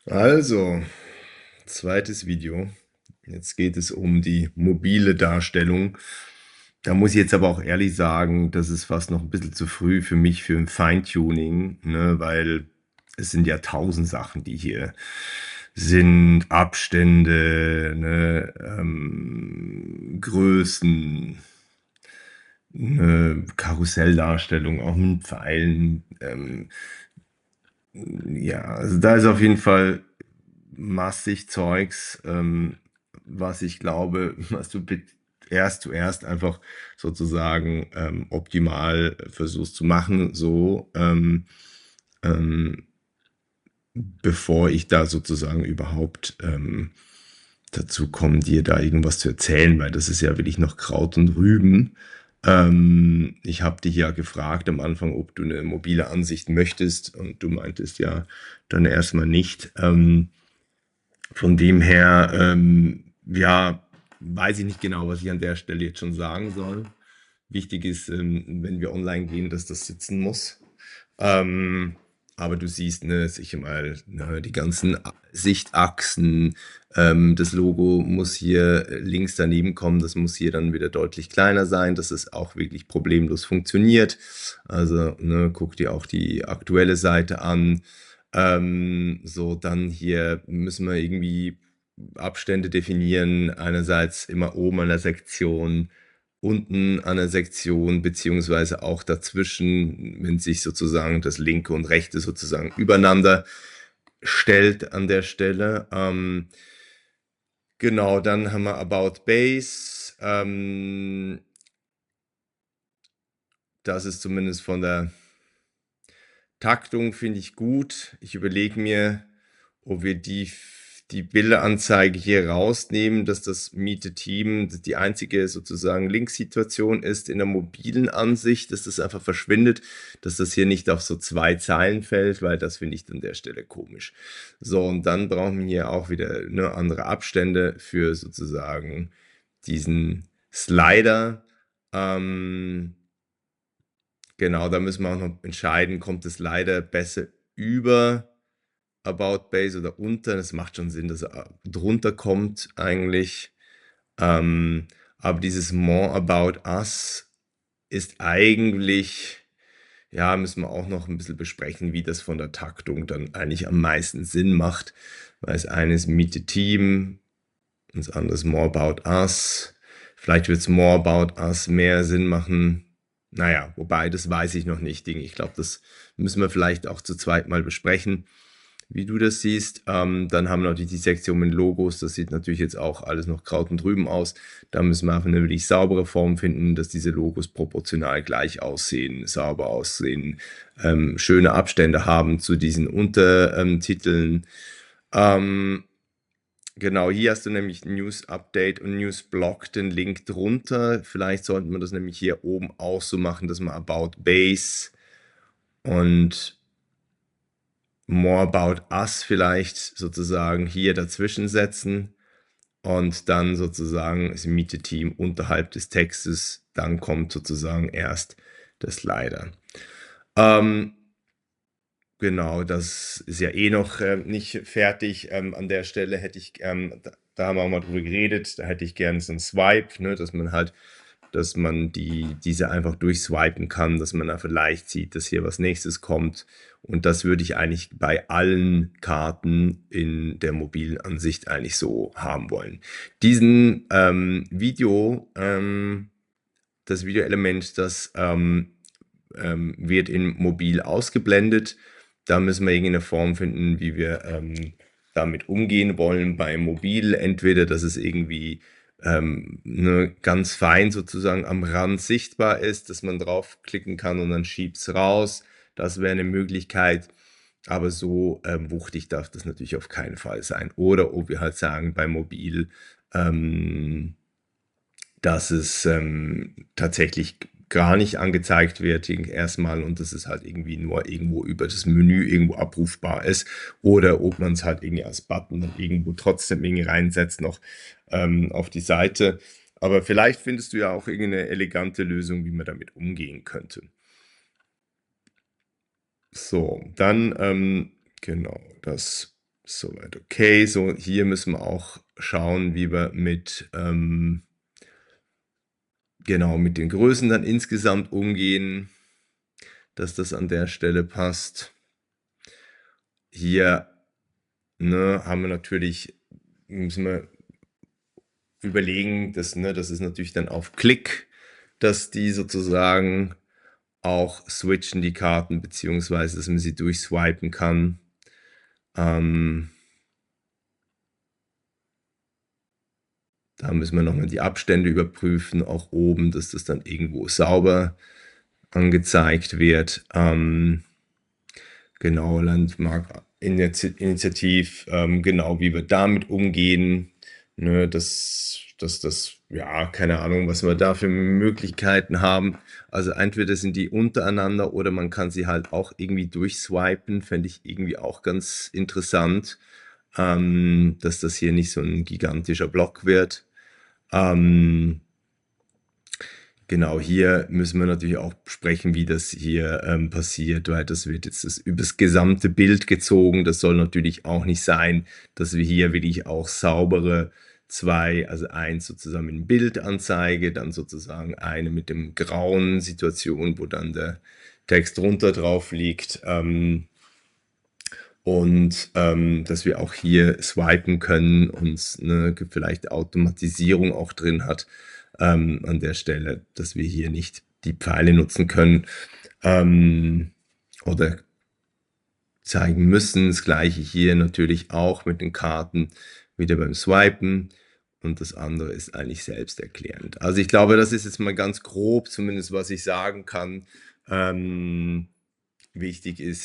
Also, zweites Video. Jetzt geht es um die mobile Darstellung. Da muss ich jetzt aber auch ehrlich sagen, das ist fast noch ein bisschen zu früh für mich für ein Feintuning, ne, weil es sind ja tausend Sachen, die hier sind, Abstände, ne, Größen, ne, Karusselldarstellung, auch mit Pfeilen. Ja, also da ist auf jeden Fall massig Zeugs, was ich glaube, was du erst zuerst einfach sozusagen optimal versuchst zu machen, so ähm, bevor ich da sozusagen überhaupt dazu komme, dir da irgendwas zu erzählen, weil das ist ja wirklich noch Kraut und Rüben. Ich habe dich ja gefragt am Anfang, ob du eine mobile Ansicht möchtest und du meintest ja dann erstmal nicht. Von dem her, ja, weiß ich nicht genau, was ich an der Stelle jetzt schon sagen soll. Wichtig ist, wenn wir online gehen, dass das sitzen muss. Ähm, aber du siehst, ne, sicher mal, ne, die ganzen Sichtachsen, das Logo muss hier links daneben kommen, das muss hier dann wieder deutlich kleiner sein, dass es auch wirklich problemlos funktioniert. Also, ne, guck dir auch die aktuelle Seite an. So, dann hier müssen wir irgendwie Abstände definieren. Einerseits immer oben an der Sektion, unten an der Sektion, beziehungsweise auch dazwischen, wenn sich sozusagen das linke und rechte sozusagen übereinander stellt an der Stelle. Genau, dann haben wir About Base. Das ist zumindest von der Taktung, finde ich gut. Ich überlege mir, ob wir die Bilderanzeige hier rausnehmen, dass das Meet Team die einzige sozusagen Linksituation ist in der mobilen Ansicht, dass das einfach verschwindet, dass das hier nicht auf so zwei Zeilen fällt, weil das finde ich an der Stelle komisch. So, und dann brauchen wir hier auch wieder ne, andere Abstände für sozusagen diesen Slider. Genau, da müssen wir auch noch entscheiden, kommt es leider besser über About Base oder unter. Das macht schon Sinn, dass er drunter kommt eigentlich. Aber dieses More About Us ist eigentlich, ja, müssen wir auch noch ein bisschen besprechen, wie das von der Taktung dann eigentlich am meisten Sinn macht. Weil das eine ist Meet the Team und das andere ist More About Us. Vielleicht wird es More About Us mehr Sinn machen. Naja, wobei, das weiß ich noch nicht. Ich glaube, das müssen wir vielleicht auch zu zweit mal besprechen, wie du das siehst. Dann haben wir natürlich die Sektion mit Logos. Das sieht natürlich jetzt auch alles noch Kraut und Rüben aus. Da müssen wir einfach eine wirklich saubere Form finden, dass diese Logos proportional gleich aussehen, sauber aussehen, schöne Abstände haben zu diesen Untertiteln. Genau, hier hast du nämlich News Update und News Blog, den Link drunter. Vielleicht sollten wir das nämlich hier oben auch so machen, dass wir About Base und More About Us vielleicht sozusagen hier dazwischen setzen und dann sozusagen das Meet the Team unterhalb des Textes. Dann kommt sozusagen erst das Slider. Genau, das ist ja eh noch nicht fertig. An der Stelle hätte ich, da haben wir auch mal drüber geredet, da hätte ich gerne so einen Swipe, ne, dass man halt, dass man diese einfach durchswipen kann, dass man einfach leicht sieht, dass hier was nächstes kommt. Und das würde ich eigentlich bei allen Karten in der mobilen Ansicht eigentlich so haben wollen. Diesen das Videoelement, das wird in mobil ausgeblendet. Da müssen wir irgendeine Form finden, wie wir damit umgehen wollen bei mobil. Entweder, dass es irgendwie ne, ganz fein sozusagen am Rand sichtbar ist, dass man draufklicken kann und dann schiebt es raus. Das wäre eine Möglichkeit. Aber so wuchtig darf das natürlich auf keinen Fall sein. Oder ob wir halt sagen, bei mobil, ähm, dass es tatsächlich gar nicht angezeigt wird erstmal und dass es halt irgendwie nur irgendwo über das Menü irgendwo abrufbar ist oder ob man es halt irgendwie als Button dann irgendwo trotzdem irgendwie reinsetzt noch auf die Seite. Aber vielleicht findest du ja auch irgendeine elegante Lösung, wie man damit umgehen könnte. So, dann genau, das Soweit okay. So, hier müssen wir auch schauen, wie wir mit, genau, mit den Größen dann insgesamt umgehen, dass das an der Stelle passt. Hier, ne, haben wir natürlich müssen wir überlegen, das ist natürlich dann auf Klick, dass die sozusagen auch switchen, die Karten, beziehungsweise dass man sie durchswipen kann. Da müssen wir nochmal die Abstände überprüfen, auch oben, dass das dann irgendwo sauber angezeigt wird. Genau, Landmark-Initiativ, genau, wie wir damit umgehen. Ne, ja, keine Ahnung, was wir da für Möglichkeiten haben. Also entweder sind die untereinander oder man kann sie halt auch irgendwie durchswipen, fände ich irgendwie auch ganz interessant, dass das hier nicht so ein gigantischer Block wird. Genau, hier müssen wir natürlich auch sprechen, wie das hier passiert, weil das wird jetzt übers gesamte Bild gezogen. Das soll natürlich auch nicht sein, dass wir hier wirklich auch saubere zwei, also eins sozusagen mit dem Bild anzeige, dann sozusagen eine mit dem grauen Situation, wo dann der Text runter drauf liegt. Dass wir auch hier swipen können und eine vielleicht Automatisierung auch drin hat an der Stelle, dass wir hier nicht die Pfeile nutzen können oder zeigen müssen. Das gleiche hier natürlich auch mit den Karten wieder beim Swipen. Und das andere ist eigentlich selbsterklärend. Also ich glaube, das ist jetzt mal ganz grob, zumindest was ich sagen kann. Wichtig ist,